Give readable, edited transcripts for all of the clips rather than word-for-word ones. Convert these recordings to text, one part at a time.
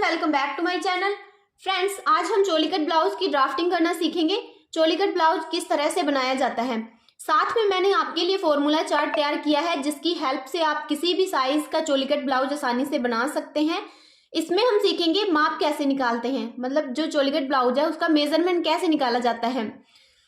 Welcome back to my channel. Friends, आज हम choli cut blouse की ड्राफ्टिंग करना सीखेंगे। चोली कट ब्लाउज किस तरह से बनाया जाता है। साथ में मैंने आपके लिए फॉर्मूला चार्ट तैयार किया है, जिसकी हेल्प से आप किसी भी साइज का चोली कट ब्लाउज आसानी से बना सकते हैं। इसमें हम सीखेंगे माप कैसे निकालते हैं, मतलब जो चोली कट ब्लाउज है उसका मेजरमेंट कैसे निकाला जाता है।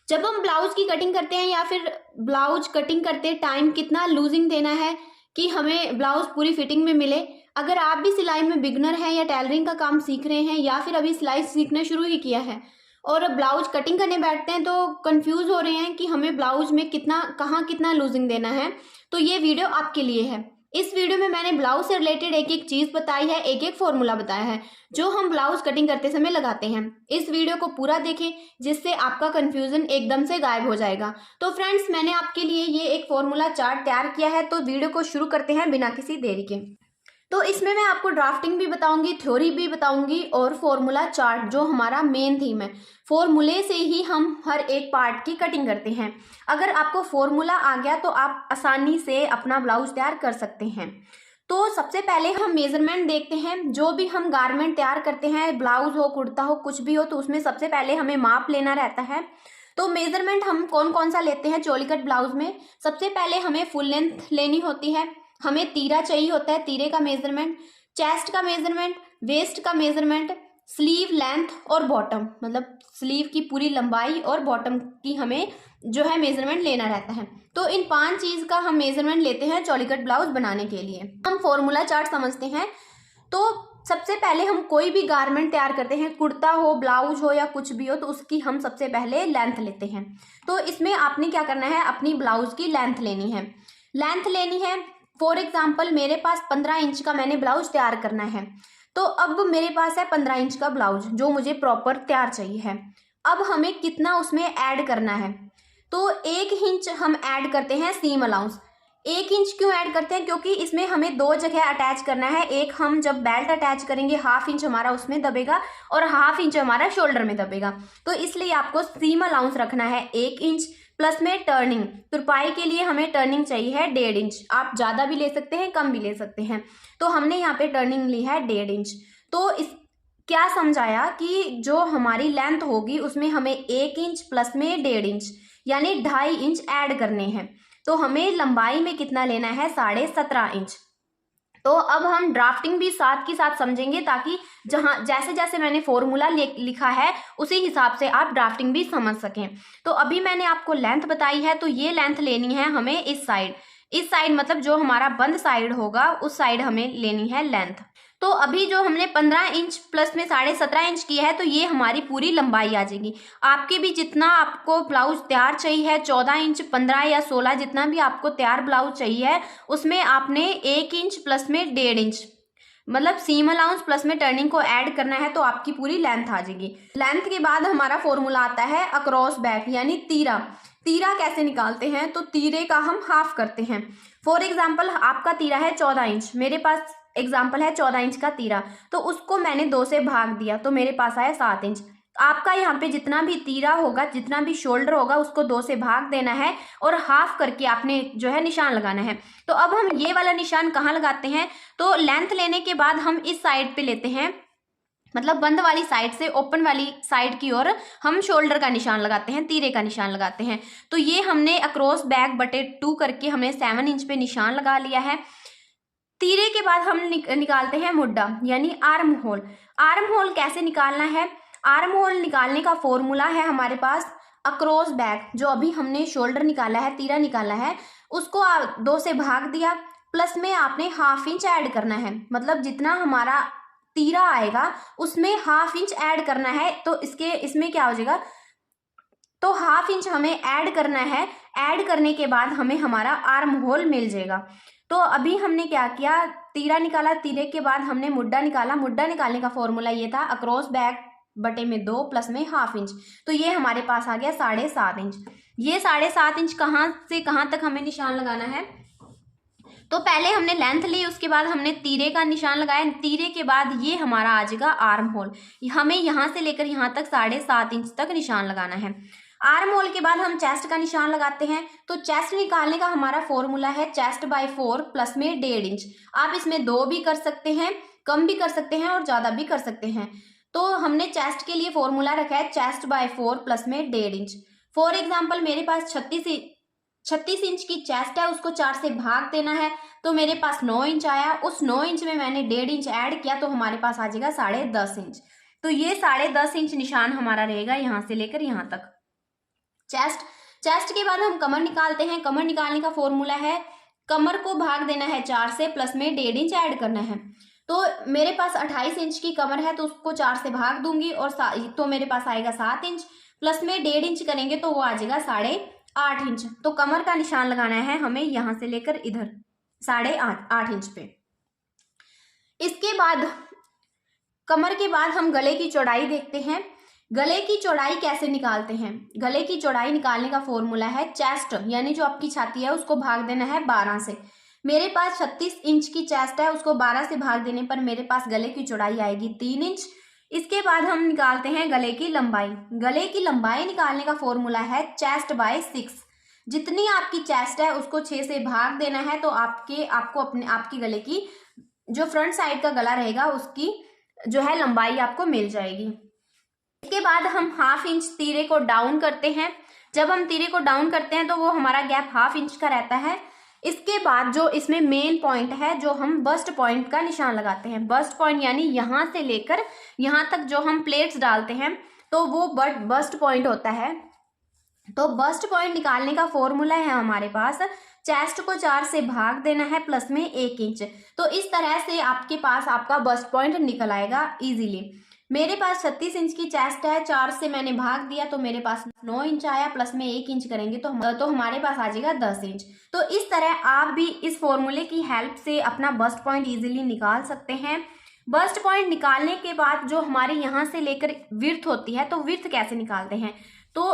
जब हम ब्लाउज की कटिंग करते हैं या फिर ब्लाउज कटिंग करते टाइम कितना लूजिंग देना है कि हमें ब्लाउज पूरी फिटिंग में मिले। अगर आप भी सिलाई में बिगनर हैं या टेलरिंग का काम सीख रहे हैं या फिर अभी सिलाई सीखना शुरू ही किया है और ब्लाउज कटिंग करने बैठते हैं तो कंफ्यूज हो रहे हैं कि हमें ब्लाउज में कहाँ कितना लूजिंग देना है, तो ये वीडियो आपके लिए है। इस वीडियो में मैंने ब्लाउज से रिलेटेड एक एक चीज बताई है, एक एक फॉर्मूला बताया है जो हम ब्लाउज कटिंग करते समय लगाते हैं। इस वीडियो को पूरा देखें, जिससे आपका कंफ्यूजन एकदम से गायब हो जाएगा। तो फ्रेंड्स, मैंने आपके लिए ये एक फॉर्मूला चार्ट तैयार किया है, तो वीडियो को शुरू करते हैं बिना किसी देरी के। तो इसमें मैं आपको ड्राफ्टिंग भी बताऊंगी, थ्योरी भी बताऊंगी और फॉर्मूला चार्ट जो हमारा मेन थीम है। फॉर्मूले से ही हम हर एक पार्ट की कटिंग करते हैं। अगर आपको फॉर्मूला आ गया तो आप आसानी से अपना ब्लाउज तैयार कर सकते हैं। तो सबसे पहले हम मेजरमेंट देखते हैं। जो भी हम गारमेंट तैयार करते हैं, ब्लाउज हो, कुर्ता हो, कुछ भी हो, तो उसमें सबसे पहले हमें माप लेना रहता है। तो मेजरमेंट हम कौन कौन सा लेते हैं चोली कट ब्लाउज में। सबसे पहले हमें फुल लेंथ लेनी होती है, हमें तीरा चाहिए होता है, तीरे का मेजरमेंट, चेस्ट का मेजरमेंट, वेस्ट का मेजरमेंट, स्लीव लेंथ और बॉटम, मतलब स्लीव की पूरी लंबाई और बॉटम की हमें जो है मेजरमेंट लेना रहता है। तो इन 5 चीज का हम मेजरमेंट लेते हैं चोली कट ब्लाउज बनाने के लिए। हम फॉर्मूला चार्ट समझते हैं। तो सबसे पहले हम कोई भी गारमेंट तैयार करते हैं, कुर्ता हो, ब्लाउज हो या कुछ भी हो, तो उसकी हम सबसे पहले लेंथ लेते हैं। तो इसमें आपने क्या करना है, अपनी ब्लाउज की लेंथ लेनी है। लेंथ लेनी है, फॉर एग्जाम्पल मेरे पास 15 इंच का मैंने ब्लाउज तैयार करना है। तो अब मेरे पास है 15 इंच का ब्लाउज जो मुझे प्रॉपर तैयार चाहिए है। अब हमें कितना उसमें ऐड करना है, तो 1 इंच हम ऐड करते हैं सीम अलाउंस। 1 इंच क्यों ऐड करते हैं, क्योंकि इसमें हमें 2 जगह अटैच करना है। एक हम जब बेल्ट अटैच करेंगे, 1/2 इंच हमारा उसमें दबेगा और 1/2 इंच हमारा शोल्डर में दबेगा। तो इसलिए आपको सीम अलाउंस रखना है 1 इंच। प्लस में टर्निंग, तुरपाई के लिए हमें टर्निंग चाहिए है 1.5 इंच। आप ज़्यादा भी ले सकते हैं, कम भी ले सकते हैं। तो हमने यहाँ पे टर्निंग ली है 1.5 इंच। तो इस क्या समझाया कि जो हमारी लेंथ होगी उसमें हमें 1 इंच प्लस में 1.5 इंच यानी 2.5 इंच ऐड करने हैं। तो हमें लंबाई में कितना लेना है, 17.5 इंच। तो अब हम ड्राफ्टिंग भी साथ के साथ समझेंगे, ताकि जैसे जैसे मैंने फॉर्मूला लिखा है उसी हिसाब से आप ड्राफ्टिंग भी समझ सकें। तो अभी मैंने आपको लेंथ बताई है, तो ये लेंथ लेनी है हमें इस साइड मतलब जो हमारा बंद साइड होगा उस साइड हमें लेनी है लेंथ। तो अभी जो हमने 15 इंच प्लस में 17.5 इंच किया है, तो ये हमारी पूरी लंबाई आ जाएगी। आपके भी जितना आपको ब्लाउज तैयार चाहिए है, 14 इंच, 15 या 16, जितना भी आपको तैयार ब्लाउज चाहिए है, उसमें आपने 1 इंच प्लस में 1.5 इंच मतलब सीम अलाउंस प्लस में टर्निंग को ऐड करना है, तो आपकी पूरी लेंथ आ जाएगी। लेंथ के बाद हमारा फॉर्मूला आता है अक्रॉस बैक यानी तीरा। तीरा कैसे निकालते हैं, तो तीरे का हम हाफ करते हैं। फॉर एग्जाम्पल आपका तीरा है 14 इंच, मेरे पास एग्जाम्पल है 14 इंच का तीरा, तो उसको मैंने 2 से भाग दिया तो मेरे पास आया 7 इंच। आपका यहाँ पे जितना भी तीरा होगा, जितना भी शोल्डर होगा, उसको 2 से भाग देना है और हाफ करके आपने जो है निशान लगाना है। तो अब हम ये वाला निशान कहाँ लगाते हैं, तो लेंथ लेने के बाद हम इस साइड पे लेते हैं, मतलब बंद वाली साइड से ओपन वाली साइड की ओर हम शोल्डर का निशान लगाते हैं, तीरे का निशान लगाते हैं। तो ये हमने अक्रॉस बैक बटे 2 करके हमने 7 इंच पे निशान लगा लिया है। तीरे के बाद हम निकालते हैं मुड्डा यानी आर्म होल। आर्म होल कैसे निकालना है, आर्म होल निकालने का फॉर्मूला है हमारे पास अक्रॉस बैक। जो अभी हमने शोल्डर निकाला है, तीरा निकाला है, उसको 2 से भाग दिया, प्लस में आपने 1/2 इंच ऐड करना है, मतलब जितना हमारा तीरा आएगा उसमें 1/2 इंच ऐड करना है। तो इसमें क्या हो जाएगा, तो 1/2 इंच हमें ऐड करना है। ऐड करने के बाद हमें हमारा आर्म होल मिल जाएगा। तो अभी हमने क्या किया, तीरा निकाला, तीरे के बाद हमने मुड्डा निकाला। मुड्डा निकालने का फॉर्मूला ये था अक्रॉस बैक बटे में 2 प्लस में 1/2 इंच। तो ये हमारे पास आ गया 7.5 इंच। ये 7.5 इंच कहाँ से कहाँ तक हमें निशान लगाना है, तो पहले हमने लेंथ ली, उसके बाद हमने तीरे का निशान लगाया। तीरे के बाद ये हमारा आ जाएगा आर्म होल। हमें यहाँ से लेकर यहाँ तक 7.5 इंच तक निशान लगाना है। आर्म होल के बाद हम चेस्ट का निशान लगाते हैं। तो चेस्ट निकालने का हमारा फॉर्मूला है चेस्ट बाय 4 प्लस में 1.5 इंच। आप इसमें 2 भी कर सकते हैं कम भी कर सकते हैं और ज़्यादा भी कर सकते हैं। तो हमने चेस्ट के लिए फॉर्मूला रखा है चेस्ट बाय 4 प्लस में 1.5 इंच। फॉर एग्जाम्पल मेरे पास 36 इंच की चेस्ट है, उसको 4 से भाग देना है, तो मेरे पास 9 इंच आया। उस 9 इंच में मैंने 1.5 इंच ऐड किया तो हमारे पास आ जाएगा 10.5 इंच। तो ये 10.5 इंच निशान हमारा रहेगा यहाँ से लेकर यहाँ तक। चेस्ट के बाद हम कमर निकालते हैं। कमर निकालने का फॉर्मूला है कमर को भाग देना है 4 से प्लस में 1.5 इंच ऐड करना है। तो मेरे पास 28 इंच की कमर है तो उसको 4 से भाग दूंगी और तो मेरे पास आएगा 7 इंच, प्लस में 1.5 इंच करेंगे तो वो आ जाएगा 8.5 इंच। तो कमर का निशान लगाना है हमें यहां से लेकर इधर 8.5 इंच पे। इसके बाद कमर के बाद हम गले की चौड़ाई देखते हैं। गले की चौड़ाई कैसे निकालते हैं? गले की चौड़ाई निकालने का फॉर्मूला है चेस्ट यानी जो आपकी छाती है उसको भाग देना है 12 से। मेरे पास 36 इंच की चेस्ट है, उसको 12 से भाग देने पर मेरे पास गले की चौड़ाई आएगी 3 इंच। इसके बाद हम निकालते हैं गले की लंबाई। गले की लंबाई निकालने का फॉर्मूला है चेस्ट बाय 6। जितनी आपकी चेस्ट है उसको 6 से भाग देना है तो आपकी गले की जो फ्रंट साइड का गला रहेगा उसकी जो है लंबाई आपको मिल जाएगी। इसके बाद हम 1/2 इंच तीरे को डाउन करते हैं। जब हम तीरे को डाउन करते हैं तो वो हमारा गैप 1/2 इंच का रहता है। इसके बाद जो इसमें मेन पॉइंट है जो हम बस्ट पॉइंट का निशान लगाते हैं। बस्ट पॉइंट यानी यहाँ से लेकर यहाँ तक जो हम प्लेट्स डालते हैं तो वो बस्ट पॉइंट होता है। तो बस्ट पॉइंट निकालने का फॉर्मूला है हमारे पास चेस्ट को 4 से भाग देना है प्लस में 1 इंच। तो इस तरह से आपके पास आपका बस्ट पॉइंट निकल आएगा इजीली। मेरे पास 36 इंच की चेस्ट है, 4 से मैंने भाग दिया तो मेरे पास 9 इंच आया, प्लस में 1 इंच करेंगे तो हमारे पास आ जाएगा 10 इंच। तो इस तरह आप भी इस फॉर्मूले की हेल्प से अपना बस्ट पॉइंट इजीली निकाल सकते हैं। बस्ट पॉइंट निकालने के बाद जो हमारे यहाँ से लेकर विड्थ होती है तो विड्थ कैसे निकालते हैं? तो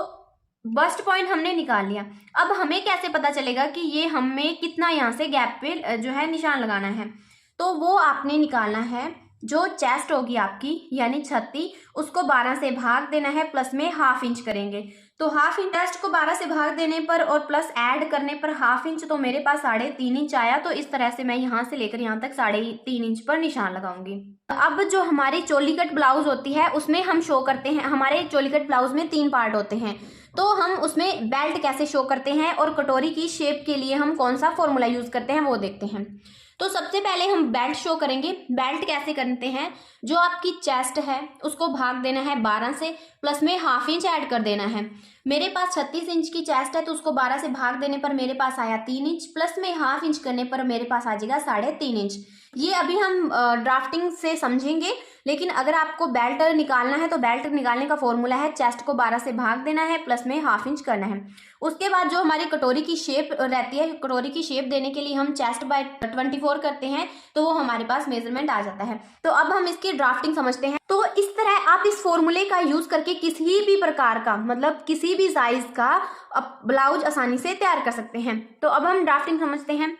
बस्ट पॉइंट हमने निकाल लिया। अब हमें कैसे पता चलेगा कि ये हमें कितना यहाँ से गैप पे जो है निशान लगाना है? तो वो आपने निकालना है जो चेस्ट होगी आपकी यानी छाती, उसको 12 से भाग देना है, प्लस में 1/2 इंच करेंगे। तो 1/2 इंच चेस्ट को 12 से भाग देने पर और प्लस ऐड करने पर 1/2 इंच, तो मेरे पास 3.5 इंच आया। तो इस तरह से मैं यहाँ से लेकर यहाँ तक 3.5 इंच पर निशान लगाऊंगी। अब जो हमारी चोली कट ब्लाउज होती है उसमें हम शो करते हैं, हमारे चोली कट ब्लाउज में 3 पार्ट होते हैं। तो हम उसमें बेल्ट कैसे शो करते हैं और कटोरी की शेप के लिए हम कौन सा फॉर्मूला यूज करते हैं वो देखते हैं। तो सबसे पहले हम बेल्ट शो करेंगे। बेल्ट कैसे करते हैं? जो आपकी चेस्ट है उसको भाग देना है 12 से, प्लस में 1/2 इंच ऐड कर देना है। मेरे पास 36 इंच की चेस्ट है तो उसको 12 से भाग देने पर मेरे पास आया 3 इंच, प्लस में 1/2 इंच करने पर मेरे पास आ जाएगा 3.5 इंच। ये अभी हम ड्राफ्टिंग से समझेंगे, लेकिन अगर आपको बेल्ट निकालना है तो बेल्ट निकालने का फॉर्मूला है चेस्ट को 12 से भाग देना है, प्लस में 1/2 इंच करना है। उसके बाद जो हमारी कटोरी की शेप रहती है, कटोरी की शेप देने के लिए हम चेस्ट बाय 24 करते हैं तो वो हमारे पास मेजरमेंट आ जाता है। तो अब हम इसकी ड्राफ्टिंग समझते हैं। तो इस तरह आप इस फॉर्मूले का यूज करके किसी भी प्रकार का मतलब किसी भी साइज का ब्लाउज आसानी से तैयार कर सकते हैं। तो अब हम ड्राफ्टिंग समझते हैं।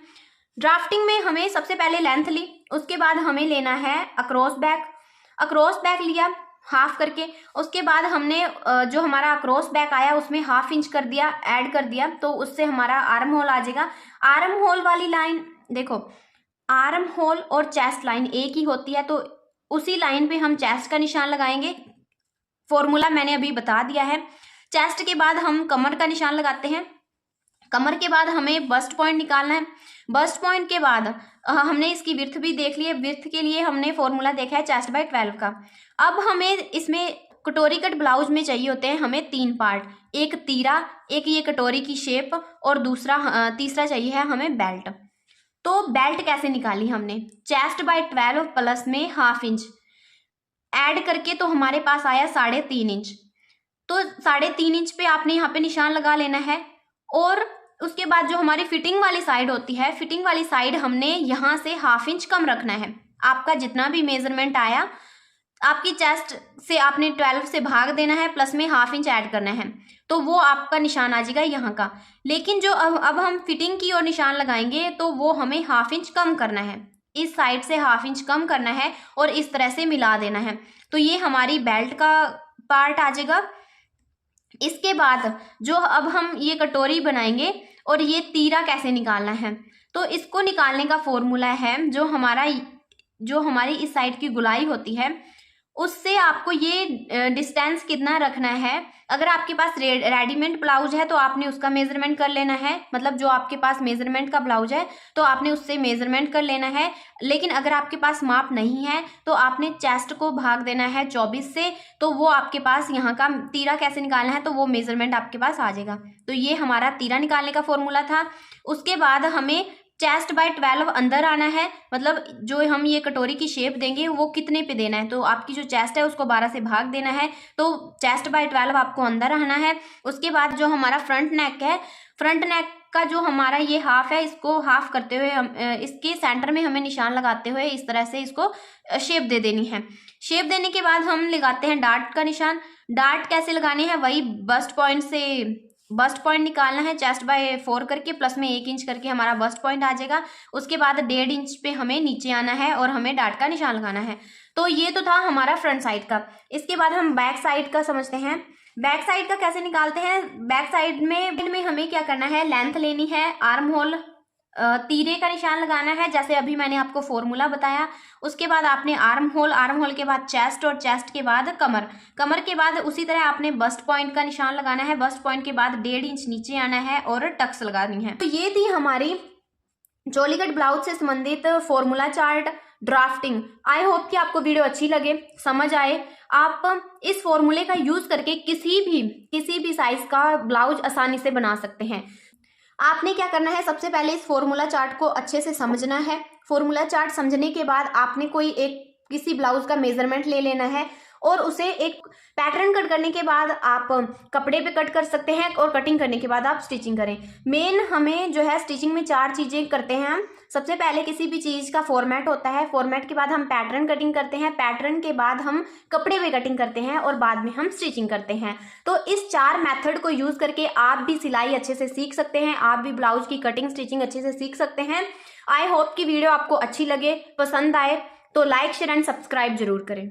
ड्राफ्टिंग में हमें सबसे पहले लेंथ ली, उसके बाद हमें लेना है अक्रॉस बैक लिया 1/2 करके। उसके बाद हमने जो हमारा अक्रॉस बैक आया उसमें 1/2 इंच कर दिया, ऐड कर दिया, तो उससे हमारा आर्म होल आ जाएगा। आर्म होल वाली लाइन देखो, आर्म होल और चेस्ट लाइन एक ही होती है, तो उसी लाइन पे हम चेस्ट का निशान लगाएंगे। फॉर्मूला मैंने अभी बता दिया है। चेस्ट के बाद हम कमर का निशान लगाते हैं। कमर के बाद हमें बस्ट पॉइंट निकालना है। बस्ट पॉइंट के बाद हमने इसकी विड्थ भी देख ली है। विड्थ के लिए हमने फॉर्मूला देखा है चेस्ट बाय 12 का। अब हमें इसमें कटोरी कट ब्लाउज में चाहिए होते हैं हमें 3 पार्ट, एक तीरा, एक ये कटोरी की शेप और तीसरा चाहिए है हमें बेल्ट। तो बेल्ट कैसे निकाली हमने? चेस्ट बाय 12 प्लस में 1/2 इंच ऐड करके तो हमारे पास आया 3.5 इंच। तो 3.5 इंच पे आपने यहाँ पे निशान लगा लेना है। और उसके बाद जो हमारी फिटिंग वाली साइड होती है, फिटिंग वाली साइड हमने यहाँ से 1/2 इंच कम रखना है। आपका जितना भी मेजरमेंट आया आपकी चेस्ट से आपने 12 से भाग देना है, प्लस में 1/2 इंच ऐड करना है, तो वो आपका निशान आ जाएगा यहाँ का। लेकिन जो अब हम फिटिंग की ओर निशान लगाएंगे तो वो हमें 1/2 इंच कम करना है, इस साइड से 1/2 इंच कम करना है और इस तरह से मिला देना है। तो ये हमारी बेल्ट का पार्ट आ जाएगा। इसके बाद जो अब हम ये कटोरी बनाएंगे और ये तीरा कैसे निकालना है, तो इसको निकालने का फॉर्मूला है जो हमारा जो हमारी इस साइड की गुलाई होती है उससे आपको ये डिस्टेंस कितना रखना है। अगर आपके पास रेडीमेड ब्लाउज है तो आपने उसका मेजरमेंट कर लेना है, मतलब जो आपके पास मेजरमेंट का ब्लाउज है तो आपने उससे मेजरमेंट कर लेना है। लेकिन अगर आपके पास माप नहीं है तो आपने चेस्ट को भाग देना है 24 से, तो वो आपके पास यहाँ का तीरा कैसे निकालना है तो वो मेजरमेंट आपके पास आ जाएगा। तो ये हमारा तीरा निकालने का फॉर्मूला था। उसके बाद हमें चेस्ट बाय 12 अंदर आना है, मतलब जो हम ये कटोरी की शेप देंगे वो कितने पे देना है, तो आपकी जो चेस्ट है उसको 12 से भाग देना है, तो चेस्ट बाय 12 आपको अंदर आना है। उसके बाद जो हमारा फ्रंट नेक है, फ्रंट नेक का जो हमारा ये हाफ है इसको हाफ करते हुए हम इसके सेंटर में हमें निशान लगाते हुए इस तरह से इसको शेप दे देनी है। शेप देने के बाद हम लगाते हैं डार्ट का निशान। डार्ट कैसे लगाने हैं, वही बस्ट पॉइंट से बस्ट पॉइंट निकालना है, चेस्ट बाय 4 करके प्लस में 1 इंच करके हमारा बस्ट पॉइंट आ जाएगा। उसके बाद 1.5 इंच पे हमें नीचे आना है और हमें डार्ट का निशान लगाना है। तो ये तो था हमारा फ्रंट साइड का। इसके बाद हम बैक साइड का समझते हैं। बैक साइड का कैसे निकालते हैं। बैक साइड में हमें क्या करना है, लेंथ लेनी है, आर्म होल तीरे का निशान लगाना है जैसे अभी मैंने आपको फॉर्मूला बताया। उसके बाद आपने आर्म होल के बाद चेस्ट और चेस्ट के बाद कमर के बाद उसी तरह आपने बस्ट पॉइंट का निशान लगाना है। बस्ट पॉइंट के बाद 1.5 इंच नीचे आना है और टक्स लगानी है। तो ये थी हमारी चोली कट ब्लाउज से संबंधित formula chart drafting. I hope कि आपको वीडियो अच्छी लगे, समझ आए। आप इस फॉर्मूले का यूज करके किसी भी साइज का ब्लाउज आसानी से बना सकते हैं। आपने क्या करना है, सबसे पहले इस फॉर्मूला चार्ट को अच्छे से समझना है। फॉर्मूला चार्ट समझने के बाद आपने किसी ब्लाउज का मेजरमेंट ले लेना है और उसे एक पैटर्न कट करने के बाद आप कपड़े पे कट कर सकते हैं और कटिंग करने के बाद आप स्टिचिंग करें। मेन हमें जो है स्टिचिंग में 4 चीजें करते हैं हम। सबसे पहले किसी भी चीज का फॉर्मेट होता है, फॉर्मेट के बाद हम पैटर्न कटिंग करते हैं, पैटर्न के बाद हम कपड़े पे कटिंग करते हैं और बाद में हम स्टिचिंग करते हैं। तो इस 4 मेथड को यूज करके आप भी सिलाई अच्छे से सीख सकते हैं, आप भी ब्लाउज की कटिंग स्टिचिंग अच्छे से सीख सकते हैं। आई होप कि वीडियो आपको अच्छी लगे, पसंद आए तो लाइक शेयर एंड सब्सक्राइब जरूर करें।